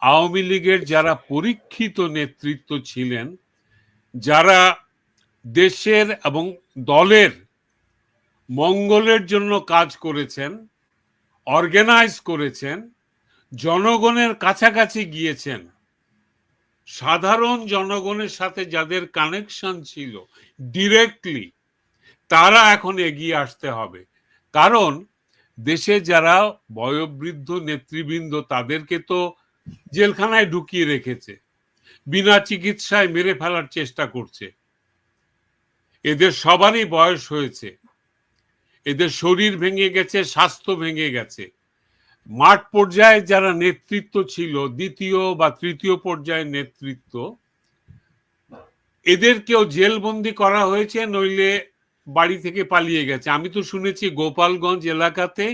আওয়ামী লীগের যারা পরীক্ষিত নেতৃত্ব ছিলেন, যারা দেশের এবং দলের মঙ্গলের জন্য কাজ করেছেন, অর্গানাইজ করেছেন, জনগণের কাছাকাছি গিয়েছেন, সাধারণ জনগণের সাথে যাদের কানেকশন ছিল ডিরেক্টলি, তারা এখন এগিয়ে আসতে হবে। কারণ দেশে যারা বয়োবৃদ্ধ নেতৃবৃন্দ, তাদেরকে তো জেলখানায় ঢুকিয়ে রেখেছে, বিনা চিকিৎসায় মেরে ফেলার চেষ্টা করছে। এদের সবারই বয়স হয়েছে, এদের শরীর ভেঙে গেছে, স্বাস্থ্য ভেঙে গেছে। মাঠ পর্যায়ে যারা নেতৃত্ব ছিল, দ্বিতীয় বা তৃতীয় পর্যায়ের নেতৃত্ব, এদেরকেও জেলবন্দি করা হয়েছে, নইলে বাড়ি থেকে পালিয়ে গেছে। আমি তো শুনেছি গোপালগঞ্জ এলাকাতে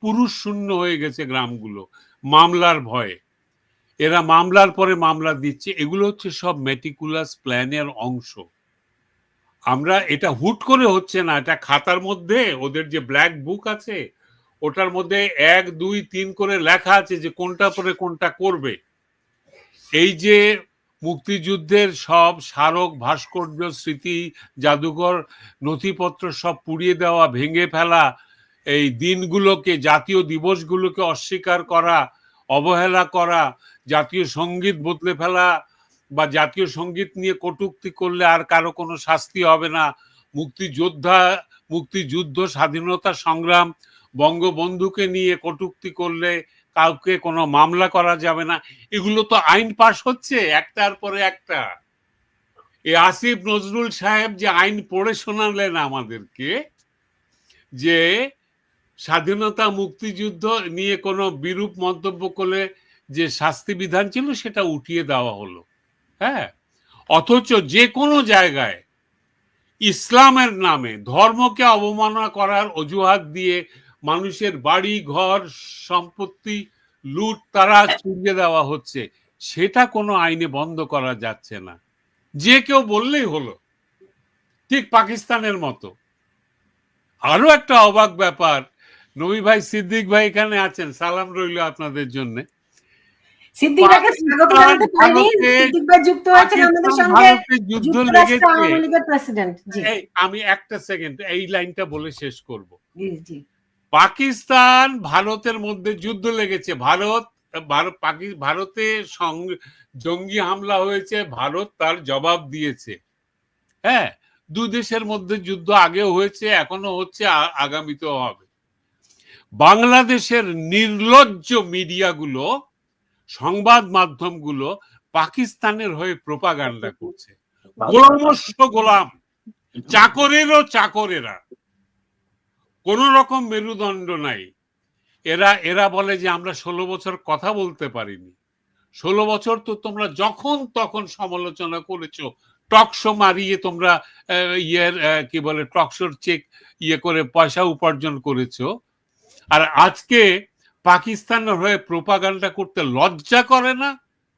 পুরুষ শূন্য হয়ে গেছে গ্রামগুলো, মামলার ভয়ে। এরা মামলার পরে মামলা দিচ্ছে। এগুলো হচ্ছে সব মেটিকুলাস প্ল্যানের অংশ। আমরা এটা হুট করে হচ্ছে না, এটা খাতার মধ্যে ওদের যে ব্ল্যাক বুক আছে, ওটার মধ্যে 1, 2, 3 করে লেখা আছে যে কোনটা পরে কোনটা করবে। এই যে মুক্তিযুদ্ধের সব স্মারক, ভাস্কর্য, স্মৃতি, জাদুঘর, নথিপত্র সব পুড়িয়ে দেওয়া, ভেঙে ফেলা, এই দিনগুলোকে, জাতীয় দিবসগুলোকে অস্বীকার করা, অবহেলা করা, জাতীয় সঙ্গীত বদলে ফেলা, বা জাতীয় সঙ্গীত নিয়ে কটূক্তি করলে আর কারো কোনো শাস্তি হবে না, মুক্তিযুদ্ধ, স্বাধীনতা সংগ্রাম, বঙ্গবন্ধুকে নিয়ে কটূক্তি করলে কাউকে কোনো মামলা করা যাবে না। এগুলো তো আইন পাশ হচ্ছে একটার পরে একটা। এই আসিফ নজরুল সাহেব যে আইন পড়ে শোনালেন আমাদেরকে, যে স্বাধীনতা মুক্তিযুদ্ধ নিয়ে কোনো বিরূপ মন্তব্য করলে যে শাস্তি বিধান ছিল সেটা উঠিয়ে দেওয়া হলো। হ্যাঁ, অথচ যে কোনো জায়গায় ইসলামের নামে ধর্মকে অবমাননা করার অজুহাত দিয়ে মানুষের বাড়ি ঘর সম্পত্তি লুট তারা চুরিয়ে দেওয়া হচ্ছে, সেটা কোনো আইনে বন্ধ করা যাচ্ছে না। যে কেউ বললেই হলো, ঠিক পাকিস্তানের মতো। আরো একটা অবাক ব্যাপার, নবী ভাই, সিদ্দিক ভাই এখানে আছেন, সালাম রইল আপনাদের জন্য। সিদ্দিক ভাইকে স্বাগত জানাতে পারিনি, সিদ্দিক ভাই যুক্ত হয়েছেন আমাদের সঙ্গে, যুক্তরাষ্ট্র আওয়ামী লীগের প্রেসিডেন্ট। জি, আমি একটা সেকেন্ড এই লাইনটা বলে শেষ করব। জি জি। পাকিস্তান ভারতের মধ্যে যুদ্ধ লেগেছে, ভারতে জঙ্গি হামলা হয়েছে, ভারত তার জবাব দিয়েছে। হ্যাঁ, দুই দেশের মধ্যে যুদ্ধ আগেও হয়েছে, এখনো হচ্ছে, আগামীতেও হবে। বাংলাদেশের নির্লজ্জ মিডিয়াগুলো, সংবাদ মাধ্যমগুলো পাকিস্তানের হয়ে প্রোপাগান্ডা করছে। গোলামস্য গোলাম, চাকরেরও চাকরেরা, কোন রকম মেরুদণ্ড নাই। এরা বলে যে আমরা 16 বছর কথা বলতে পারিনি। 16 বছর তো তোমরা যখন তখন সমালোচনা করেছো, টকশো মারিয়ে তোমরা কি বলে টকশোর চেক করে পয়সা উপার্জন করেছো। আর আজকে পাকিস্তানের হয়ে প্রোপাগান্ডা করতে লজ্জা করে না?